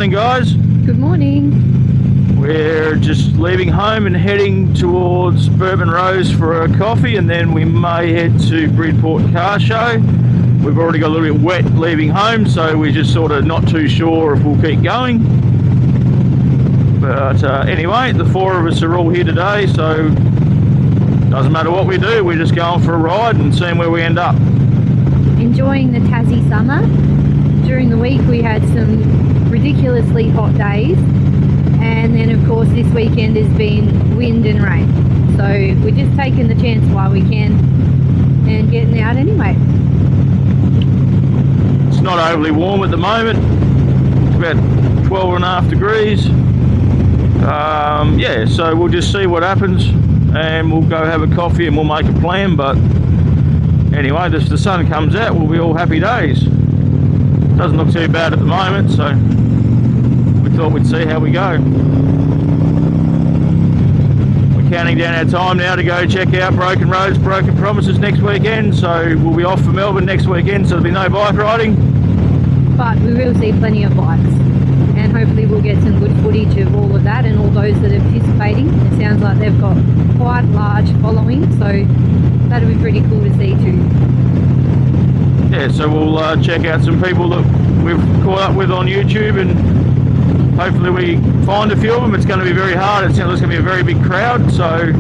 morning, guys. Good morning. We're just leaving home and heading towards Munro for a coffee, and then we may head to Bridport car show. We've already got a little bit wet leaving home, so we're just sort of not too sure if we'll keep going. But anyway, the four of us are all here today, so doesn't matter what we do, we're just going for a ride and seeing where we end up. Enjoying the Tassie summer. During the week we had some ridiculously hot days, and then of course this weekend has been wind and rain. So we're just taking the chance while we can and getting out anyway. It's not overly warm at the moment. It's about 12.5 degrees. Yeah, so we'll just see what happens and we'll go have a coffee and we'll make a plan. But anyway, if the sun comes out, we'll be all happy days. Doesn't look too bad at the moment, so we thought we'd see how we go. We're counting down our time now to go check out Broken Roads, Broken Promises next weekend. So we'll be off for Melbourne next weekend, so there'll be no bike riding. But we will see plenty of bikes, and hopefully we'll get some good footage of all of that and all those that are participating. It sounds like they've got quite large following, so that'll be pretty cool to see too. Yeah, so we'll check out some people that we've caught up with on YouTube, and hopefully we find a few of them. It's going to be very hard. It sounds like it's going to be a very big crowd, so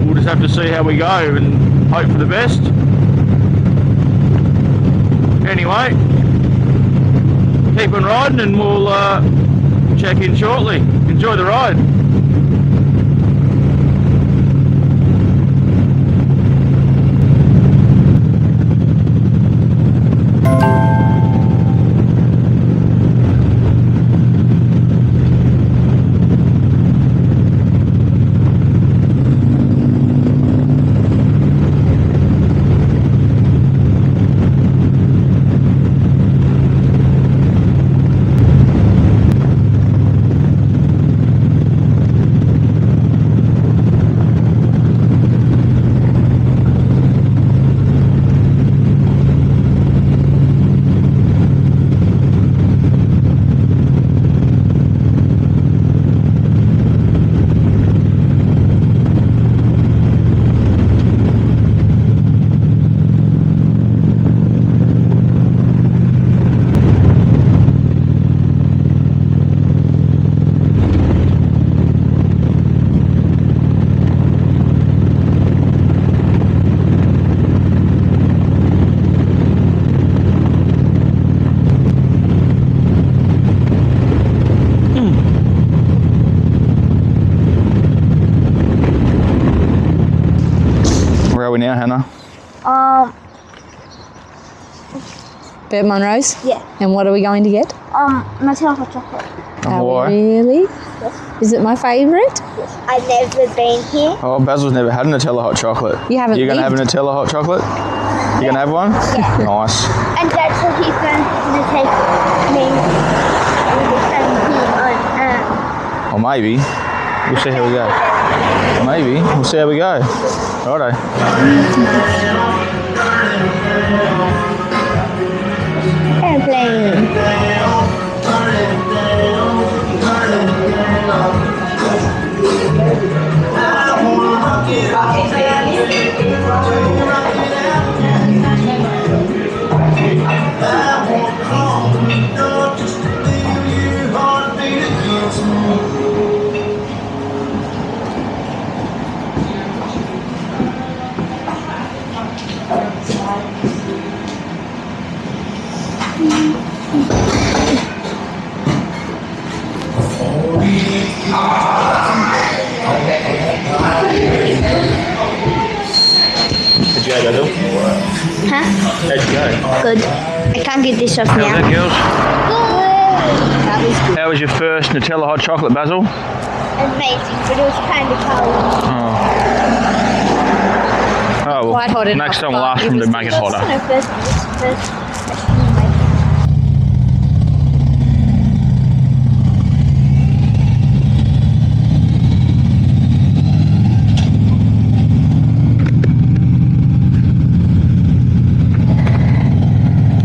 we'll just have to see how we go and hope for the best. Anyway, keep on riding and we'll check in shortly. Enjoy the ride. Where are we now, Hannah? Burt Munro's? Yeah. And what are we going to get? Nutella hot chocolate. And why? Really? Yes. Is it my favourite? Yes. I've never been here. Oh, Basil's never had a Nutella hot chocolate. You haven't You're going to have a lived. Nutella hot chocolate? You're going to have one? Yeah. Nice. And that's what he's going to take me Or maybe. We'll see how we go. Maybe. We'll see how we go. Righto. airplane. How'd you go, Basil? Huh? How'd you go? Good. I can't get this off How's now. that, girls? That was good. How was your first Nutella hot chocolate, Basil? Amazing, but it was kind of cold. Oh, well, Quite hot enough, next time we'll but ask it them to was make it delicious. hotter. No, first.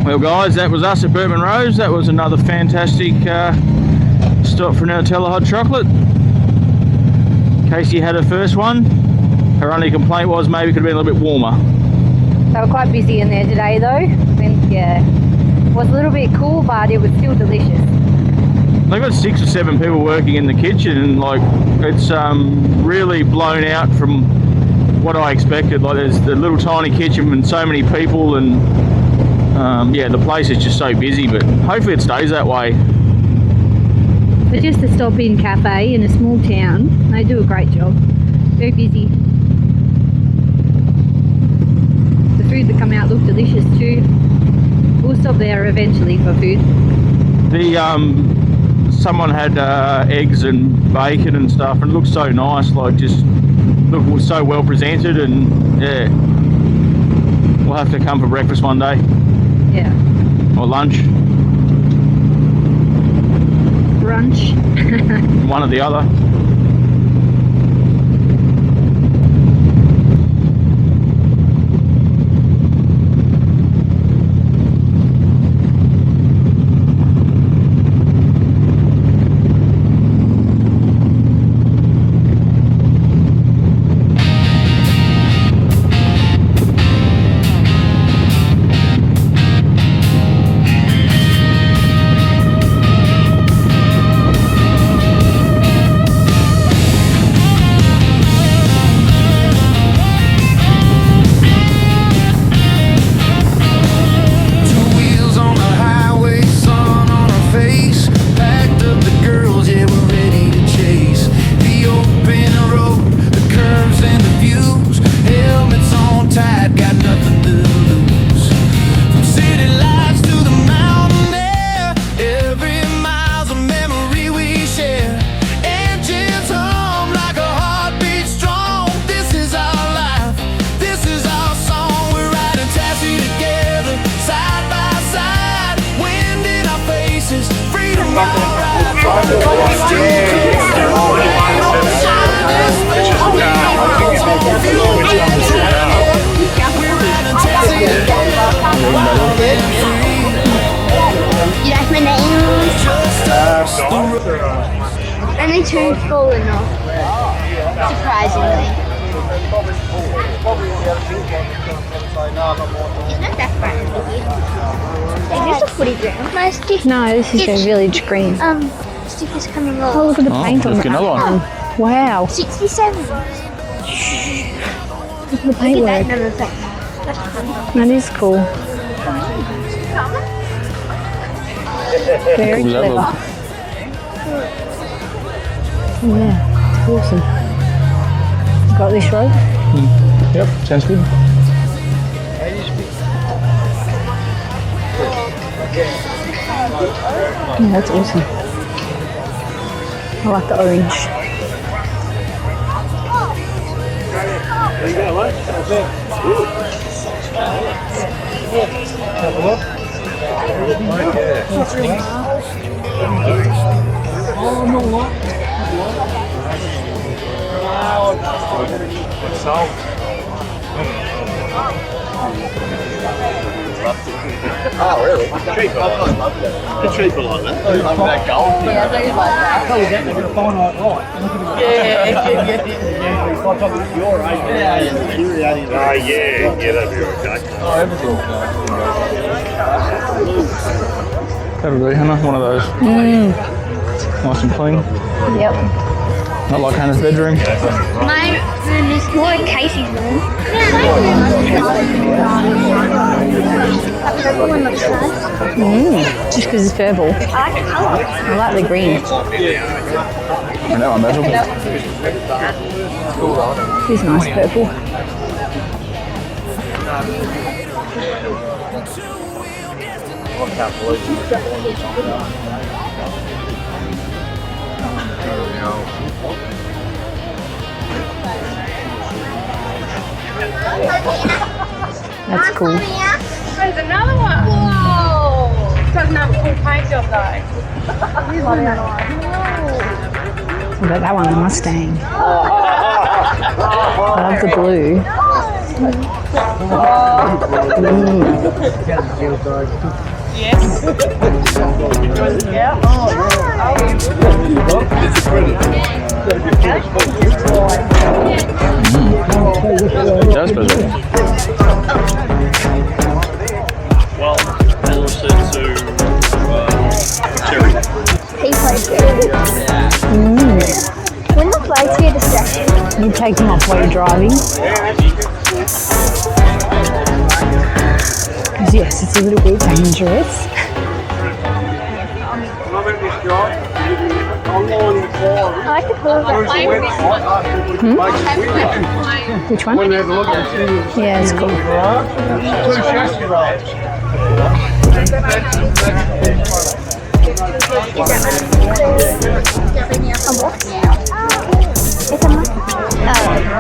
Well guys, that was us at Burt Munro. That was another fantastic stop for Nutella hot chocolate. Casey had her first one. Her only complaint was maybe it could have been a little bit warmer. They were quite busy in there today though. I think, yeah, it was a little bit cool, but it was still delicious. They've got 6 or 7 people working in the kitchen, and like it's really blown out from what I expected. Like there's the little tiny kitchen and so many people, and yeah, the place is just so busy, but hopefully it stays that way. But just a stop-in cafe in a small town, they do a great job. Very busy. The food that come out looked delicious too. We'll stop there eventually for food. The someone had eggs and bacon and stuff, and it looked so nice, like just looked so well presented, and yeah, we'll have to come for breakfast one day. Yeah. Or lunch. Brunch. One or the other. You like my nails? Only 2 fallen off, surprisingly. It's not that bright, is this a footy ground? My stick. No, this is their village green. Stickers coming off. Oh, look at the paint on look, that. another one. Wow. 67. Look at the Look at that paintwork. number plate. That is cool. Very Cool, that clever. look. Oh, yeah, it's awesome. Got this road? Yep, sounds good. Yeah, that's awesome. I like the orange. Oh, really? Cheaper. It's cheaper like that. That gold. Yeah, I think like that. I tell you that, they're going to find out right. Yeah. Your age. Yeah. Yeah, that'd be okay. That'll do, Hannah. One of those. Nice and clean. Yep. Not like Hannah's bedroom. My room is more like Casey's room. That purple one looks nice. Just because it's purple. I like the colour. I like the green. And that one, Basil. It's nice purple. That's cool. There's another one. Whoa! Doesn't have a full paint job though. What about that one, the Mustang? I love the blue. Just basil. Well, and also to cherry. He plays good. When the flags get distracted. You take them off while you're driving. Yes, it's a little bit dangerous. I like the colour of that. Which one? Yeah, it's cool.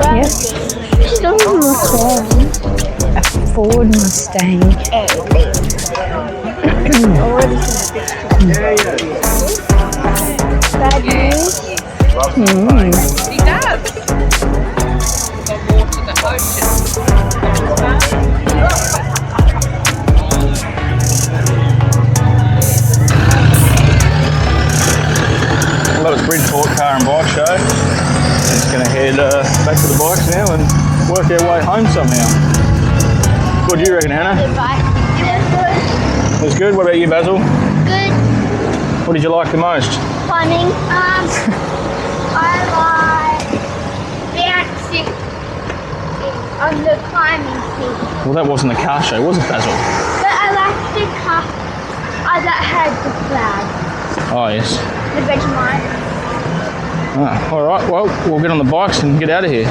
Yep. Still doesn't look well. A Ford Mustang. Bad news. He does. More to the ocean. Well, that was Bridport Car and Bike Show. Just going to head back to the bikes now and work our way home somehow. What do you reckon, Hannah? Right. It was good. What about you, Basil? Good. What did you like the most? Climbing. I like bouncing on the climbing thing. Well, that wasn't a car show, was it, Basil? But I like the car that had the flag. Oh, yes. The Vegemite. Ah, all right. Well, we'll get on the bikes and get out of here.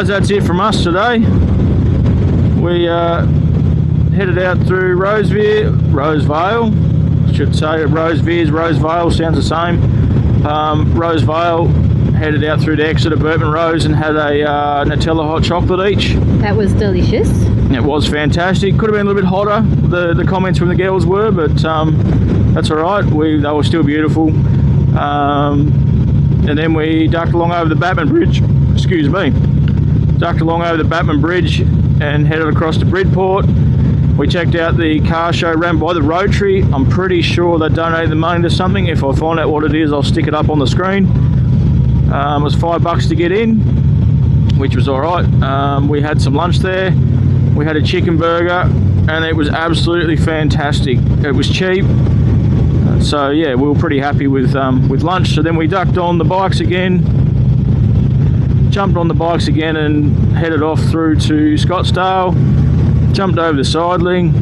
guys, that's it from us today. We headed out through Rosevale, I should say. Rosevale sounds the same. Rosevale, headed out through to Exeter, Burt, Rose, and had a Nutella hot chocolate each. That was delicious. It was fantastic. Could have been a little bit hotter, the comments from the girls were, but that's all right. They were still beautiful. And then we ducked along over the Batman Bridge. Excuse me. Ducked along over the Batman Bridge and headed across to Bridport. We checked out the car show ran by the Rotary. I'm pretty sure they donated the money to something. If I find out what it is, I'll stick it up on the screen. It was $5 to get in, which was all right. We had some lunch there. We had a chicken burger, and it was absolutely fantastic. It was cheap. So yeah, we were pretty happy with lunch. So then we ducked on the bikes again, jumped on the bikes again and headed off through to Scottsdale, jumped over the Sideling,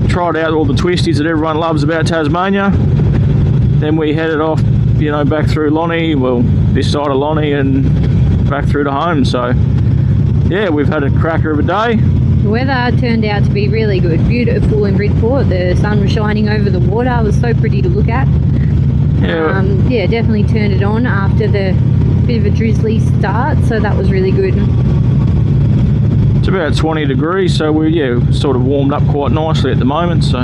tried out all the twisties that everyone loves about Tasmania. Then we headed off, back through Lonnie, this side of Lonnie, and back through to home. So yeah, we've had a cracker of a day. The weather turned out to be really good, beautiful in Bridport. The sun was shining over the water. It was so pretty to look at. Yeah, definitely turned it on after the bit of a drizzly start, so that was really good. It's about 20 degrees, so we're sort of warmed up quite nicely at the moment. So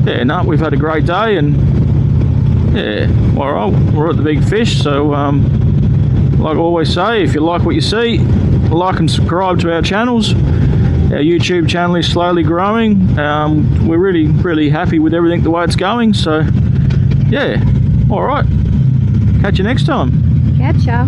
yeah, no, we've had a great day, and yeah, all right, we're at the Big Fish. So like I always say, if you like what you see, like and subscribe to our channels. Our YouTube channel is slowly growing. We're really happy with everything, the way it's going. So yeah, all right, catch you next time. Catch ya.